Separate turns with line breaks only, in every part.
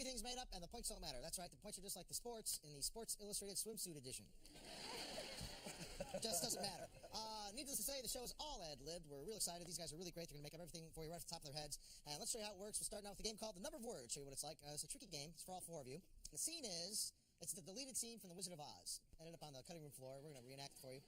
everything's made up and the points don't matter. That's right, the points are just like the sports in the Sports Illustrated Swimsuit edition. Just doesn't matter. Needless to say, the show is all ad-libbed. We're real excited. These guys are really great. They're going to make up everything for you right off the top of their heads. And let's show you how it works. We're starting out with a game called The Number of Words. Show you what it's like. It's a tricky game. It's for all four of you. The scene is, it's the deleted scene from The Wizard of Oz. Ended up on the cutting room floor. We're going to reenact it for you.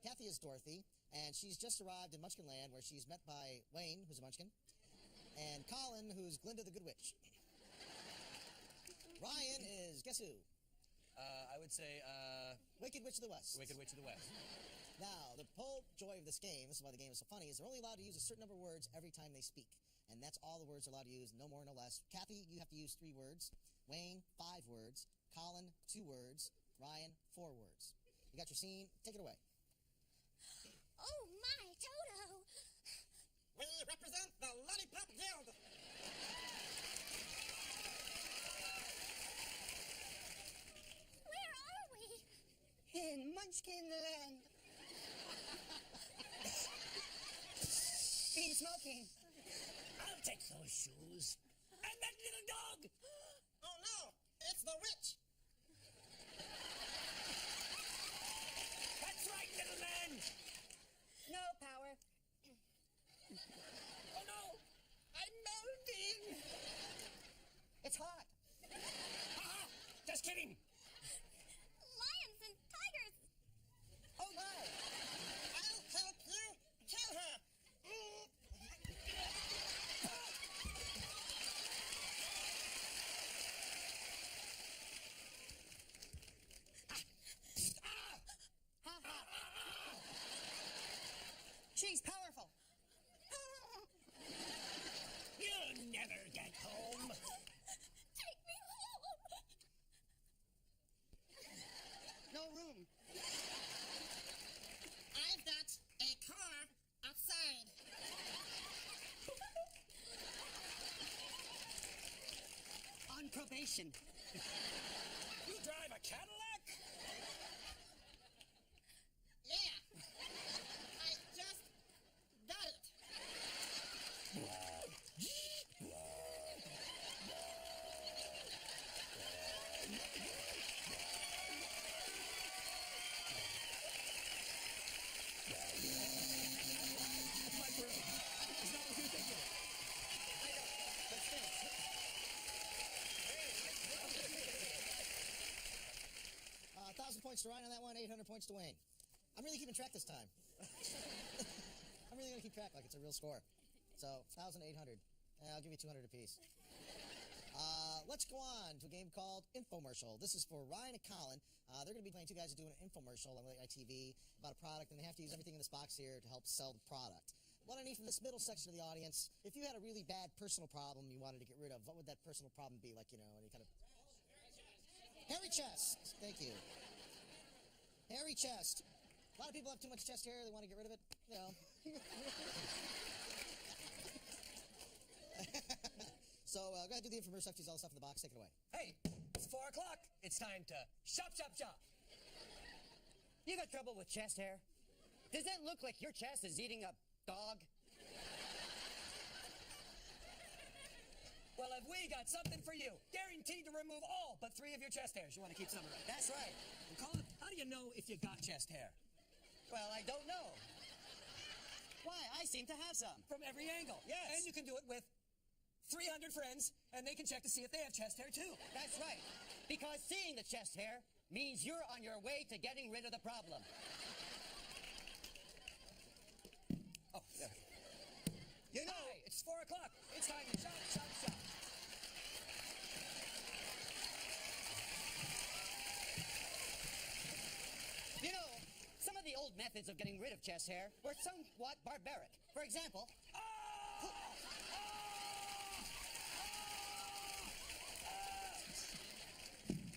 Kathy is Dorothy, and she's just arrived in Munchkin Land, where she's met by Wayne, who's a Munchkin, and Colin, who's Glinda the Good Witch. Ryan is, guess who?
I would say,
Wicked Witch of the West.
Wicked Witch of the West.
Now, the whole joy of this game, this is why the game is so funny, is they're only allowed to use a certain number of words every time they speak. And that's all the words they're allowed to use, no more, no less. Kathy, you have to use 3 words. Wayne, 5 words. Colin, 2 words. Ryan, 4 words. You got your scene. Take it away.
Oh, my, Toto!
We represent the Lollipop Guild.
Where are we?
In Munchkin Land. Been smoking.
I'll take those shoes. And that little dog.
Oh no, it's the witch.
That's right, little man.
No power.
Oh no, I'm melting.
It's hot.
Ah, just kidding.
Lions and tigers.
Oh my.
I'll help you kill her.
She's powerful.
You'll never get home.
Take me home.
No room.
I've got a car outside.
On probation.
You drive a Cadillac?
Yeah, I just got it.
That's my broom. It's not what you're thinking.
I know, but still. 1,000 points to Ryan on that one, 800 points to Wayne. I'm really keeping track this time. I'm really going to keep track like it's a real score. So, 1,800. I'll give you 200 apiece. Let's go on to a game called Infomercial. This is for Ryan and Colin. They're going to be playing 2 guys who do an infomercial on ITV about a product, and they have to use everything in this box here to help sell the product. What I need from this middle section of the audience, if you had a really bad personal problem you wanted to get rid of, what would that personal problem be? Like, you know, any kind of... Hairy chest. Thank you. Hairy chest. A lot of people have too much chest hair. They want to get rid of it. You know. So go ahead and do the infomercial after you use all the stuff in the box. Take it away.
Hey, it's 4 o'clock. It's time to shop, shop, shop.
You got trouble with chest hair? Does that look like your chest is eating a dog?
Well, have we got something for you? Guaranteed to remove all but 3 of your chest hairs. You want to keep some of it.
That's right.
And Colin, how do you know if you got chest hair?
Well, I don't know. Why, I seem to have some.
From every angle.
Yes.
And you can do it with 300 friends, and they can check to see if they have chest hair, too.
That's right. Because seeing the chest hair means you're on your way to getting rid of the problem.
Oh, there.
You know,
Hi, it's 4 o'clock. It's time to shop, shop, shop.
you know, some of the old methods of getting rid of chest hair were somewhat barbaric. For example,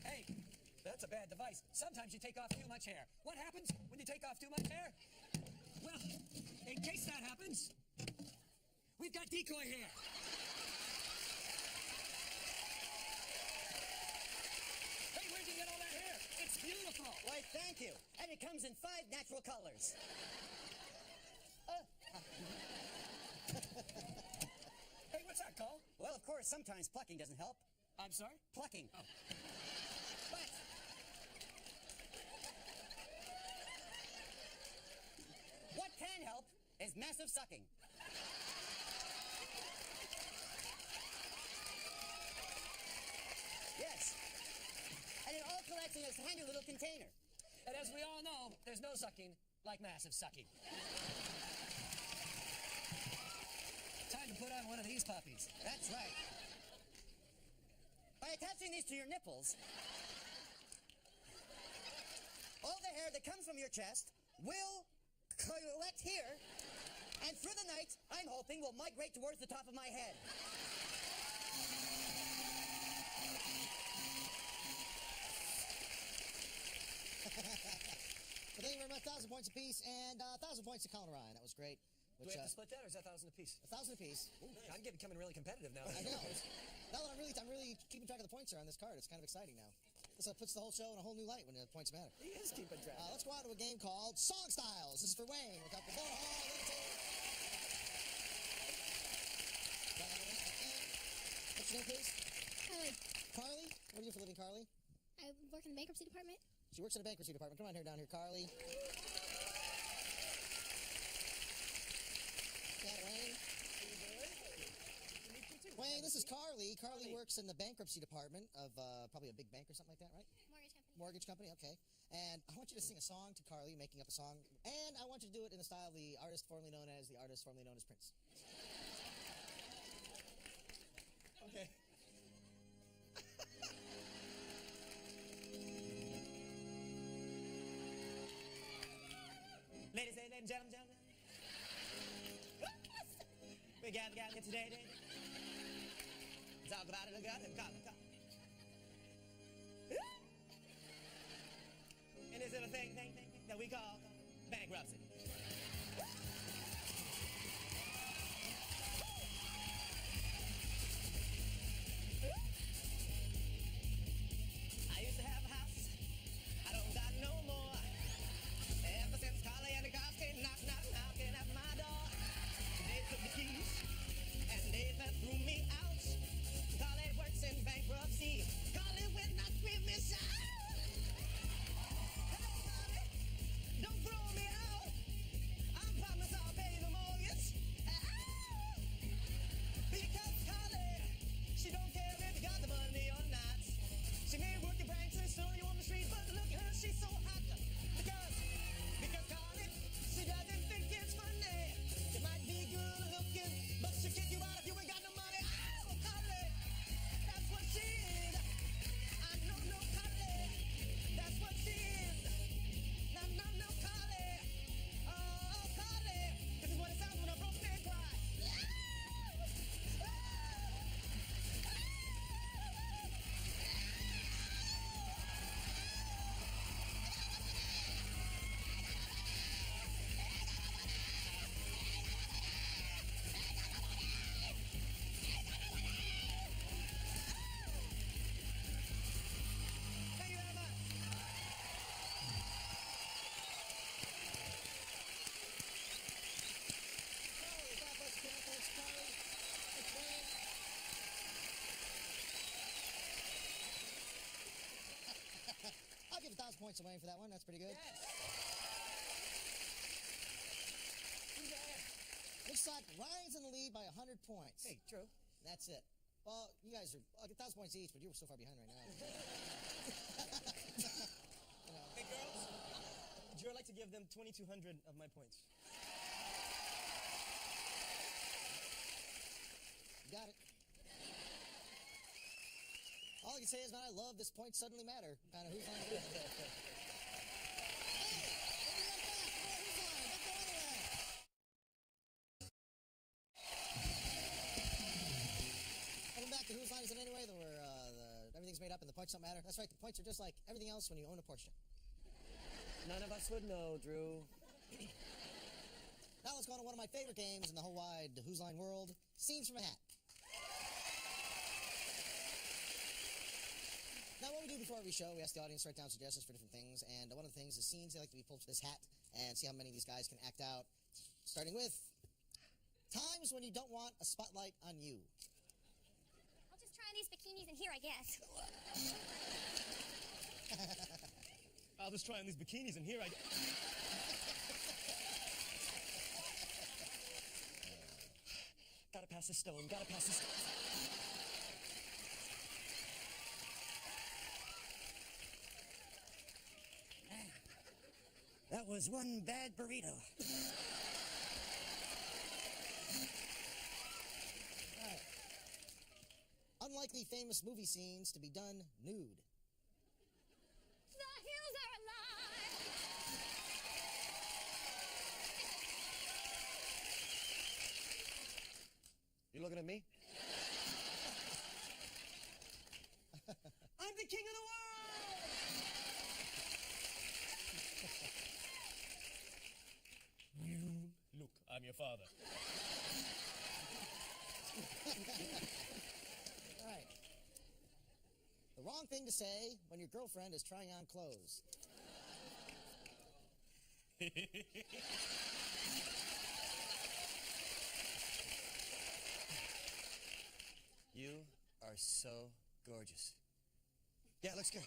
Hey, that's a bad device. Sometimes you take off too much hair. What happens when you take off too much hair? Well, in case that happens, we've got decoy hair. Hey, where'd you get all that hair? It's beautiful.
why, thank you. And it comes in 5 natural colors.
Hey, what's that, Cole?
Well, of course, sometimes plucking doesn't help.
I'm sorry?
Plucking.
Oh.
But what can help is massive sucking. Yes. And it all collects in this handy little container.
And as we all know, there's no sucking like massive sucking. Time to put on one of these puppies.
That's right. By attaching these to your nipples, all the hair that comes from your chest will collect here, and through the night, I'm hoping will migrate towards the top of my head.
But thank you very much. 1,000 points apiece, and 1,000 points to Colin Ryan. That was great.
Do we have to split that, or is that 1,000 apiece?
1,000 apiece.
Ooh, I'm becoming really competitive now.
I know. Now that I'm really keeping track of the points here on this card, it's kind of exciting now. This puts the whole show in a whole new light when the points matter.
He is keeping track.
Let's go on to a game called Song Styles. This is for Wayne. We've got the ball. What's your name, please? Carly. What do you do for a living, Carly?
I work in the bankruptcy department.
She works in the bankruptcy department. Come on down here, Carly. Wayne, this is Carly. Carly works in the bankruptcy department of probably a big bank or something like that, right?
Mortgage company.
Mortgage company, okay. And I want you to sing a song to Carly, making up a song. And I want you to do it in the style of the artist formerly known as Prince.
Okay.
Ladies and gentlemen, we gather here today. Talk about it, call. And this little thing that we call bankruptcy. I used to have a house, I don't got no more. Ever since Carly and the cops came knocking at my door. They took the keys and they threw me out. Carly works in bankruptcy. Carly will not scream me shout. Hello, Carly, don't throw me out. I promise I'll pay the mortgage. Because Carly, she don't care if you got the money or not. She may work your banks and show you on the street, but look at her, she's so hot. Because Carly, she doesn't think it's funny. You might be good looking, but she'll kick you out if you ain't got no money. Oh, Carly, that's what she is. I know, no, Carly, that's what she is. No, Carly. Oh, Carly, this is what it sounds when a broke man cries. Thank you very much.
Carly, God bless you, thanks, Carly. Thanks, Wayne. I'll give 1,000 points to Wayne for that one. That's pretty good. Looks like Ryan's in the lead by 100 points.
Hey, Drew.
That's it. Well, you guys are 1,000 points each, but you're so far behind right now.
Hey, girls. Drew, I'd like to give them 2,200 of my points.
Got it. All I can say is, man, I love this points suddenly matter. Kind of who's on the list. Welcome back to Whose Line Is It Anyway? Where everything's made up and the points don't matter. That's right, the points are just like everything else when you own a Porsche.
None of us would know, Drew.
Now let's go on to one of my favorite games in the whole wide Whose Line world, Scenes from a Hat. Now, what we do before every show, we ask the audience to write down suggestions for different things, and one of the things is scenes they like to be pulled for this hat, and see how many of these guys can act out. Starting with times when you don't want a spotlight on you.
I'll just try on these bikinis and here, I guess.
I'll just try on these bikinis, and here I go. Gotta pass the stone, gotta pass the stone.
That was one bad burrito.
Alright. Unlikely famous movie scenes to be done nude.
The hills are alive.
You looking at me?
I'm the king of the world! Look, I'm your father.
Alright. The wrong thing to say when your girlfriend is trying on clothes.
You are so gorgeous. Yeah, looks good.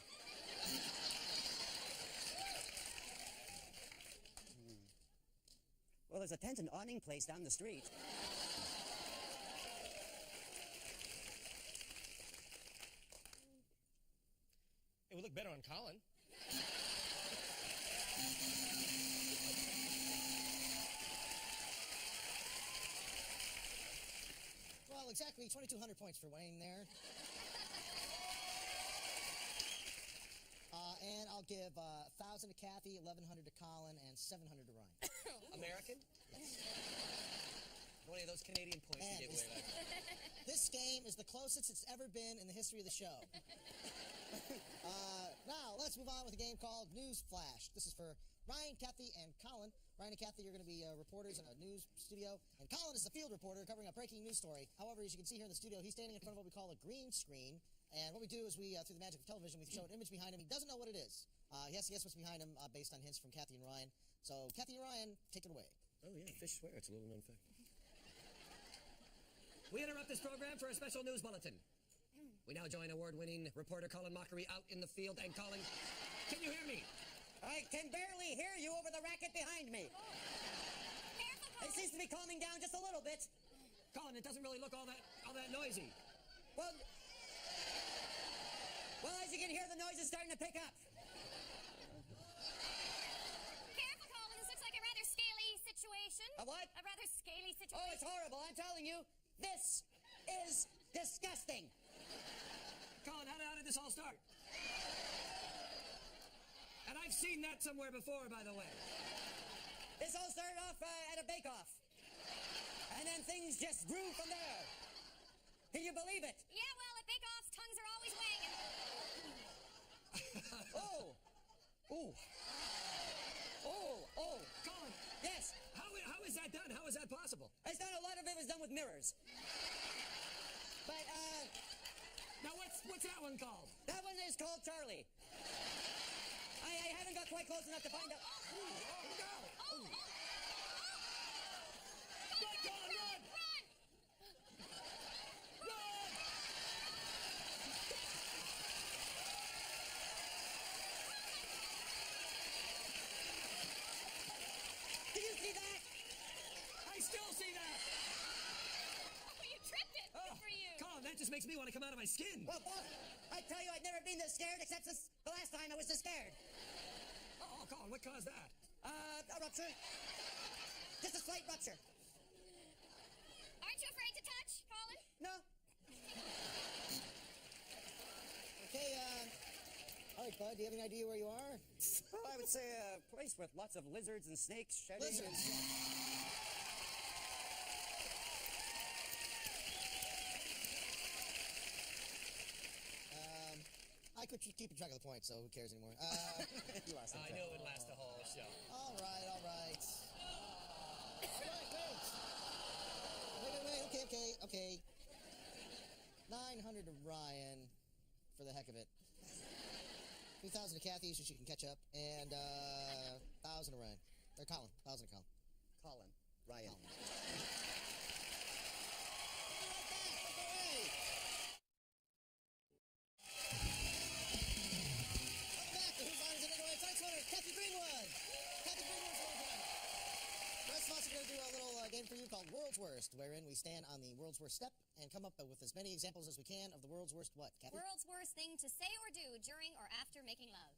Well, there's a tent and awning place down the street.
It would look better on Colin.
Well, exactly 2,200 points for Wayne there. And I'll give 1,000 to Kathy, 1,100 to Colin, and 700 to Ryan.
American? One of those Canadian points
And
you gave away.
this game is the closest it's ever been in the history of the show. Now, let's move on with a game called News Flash. This is for Ryan, Kathy, and Colin. Ryan and Kathy are going to be reporters in a news studio, and Colin is the field reporter covering a breaking news story. However, as you can see here in the studio, he's standing in front of what we call a green screen, and what we do is we, through the magic of television, we show an image behind him. He doesn't know what it is. He has to guess what's behind him based on hints from Kathy and Ryan. So, Kathy and Ryan, take it away.
Oh, yeah, fish swear. It's a little known fact.
We interrupt this program for a special news bulletin. We now join award-winning reporter Colin Mockery out in the field. And Colin, can you hear me?
I can barely hear you over the racket behind me. It seems to be calming down just a little bit.
Colin, it doesn't really look all that noisy.
Well, as you can hear, the noise is starting to pick up.
Careful, Colin. This looks like a rather scaly situation.
A what?
A rather scaly situation.
Oh, it's horrible. I'm telling you, this is disgusting.
Colin, how did this all start? And I've seen that somewhere before, by the way.
This all started off at a bake-off. And then things just grew from there. Can you believe it?
Yeah, well, at bake-offs, tongues are always wagging.
Oh. Ooh. Oh.
Colin,
Yes.
how is that done? How is that possible?
It's done. A lot of it was done with mirrors. But,
Now, what's that one called?
that one is called Charlie. I haven't got quite close enough to find out.
Run, Colin, run!
Run!
Run!
Do you see that?
I still see that!
Oh, you tripped it. Good for you.
Colin, that just makes me want to come out of my skin.
Well, boss, I tell you, I've never been this scared except since the last time I was this scared.
Oh, Colin, what caused that?
A rupture. Just a slight rupture.
Aren't you afraid to touch, Colin?
No.
Okay, all right, bud, do you have any idea where you are?
Well, I would say a place with lots of lizards and snakes shedding.
Lizards. I could keep track of the points, so who cares anymore?
You lost
I knew it would last the whole show.
All right. All right, wait. Okay. 900 to Ryan, for the heck of it. 2,000 to Kathy, so she can catch up. And 1,000 to Ryan. Or Colin. 1,000 to Colin.
Colin. Ryan.
Colin. for you called World's Worst, wherein we stand on the world's worst step and come up with as many examples as we can of the world's worst what, Kathy?
World's worst thing to say or do during or after making love.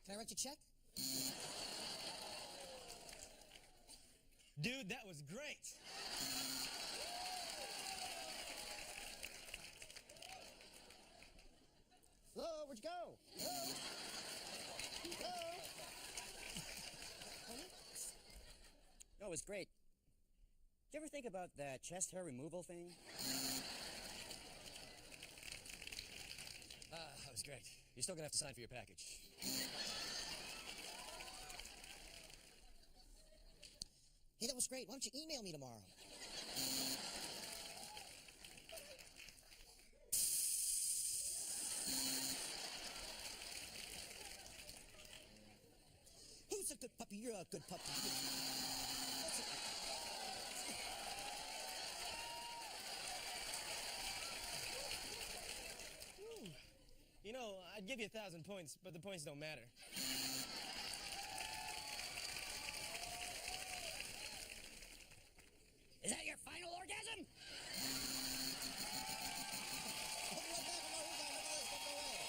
Can I write you a check?
Dude, that was great.
Hello, where'd you go? Hello? Hello?
No, it was great. Did you ever think about that chest hair removal thing?
That was great. You're still gonna have to sign for your package.
Hey, that was great. Why don't you email me tomorrow? Who's a good puppy? You're a good puppy.
You know, I'd give you 1,000 points, but the points don't matter.
Is that your final orgasm?
I'll be right back with more Who's On. Look at this. Don't go away.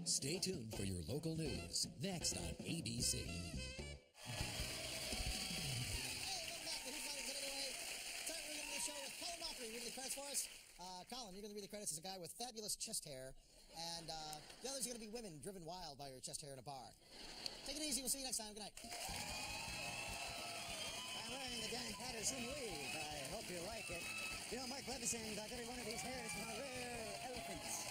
Stay tuned for your local news next on ABC.
Hey, welcome back to Who's On Is Getting Away. Tonight we're going to do the show with Colin Mochrie. Read the credits for us. Colin, you're going to read the credits as a guy with fabulous chest hair. And the others are going to be women driven wild by your chest hair in a bar. Take it easy. We'll see you next time. Good night.
I'm wearing the Dan Patterson weave. I hope you like it. You know, Mark Levison got every one of these hairs from a rare elephant.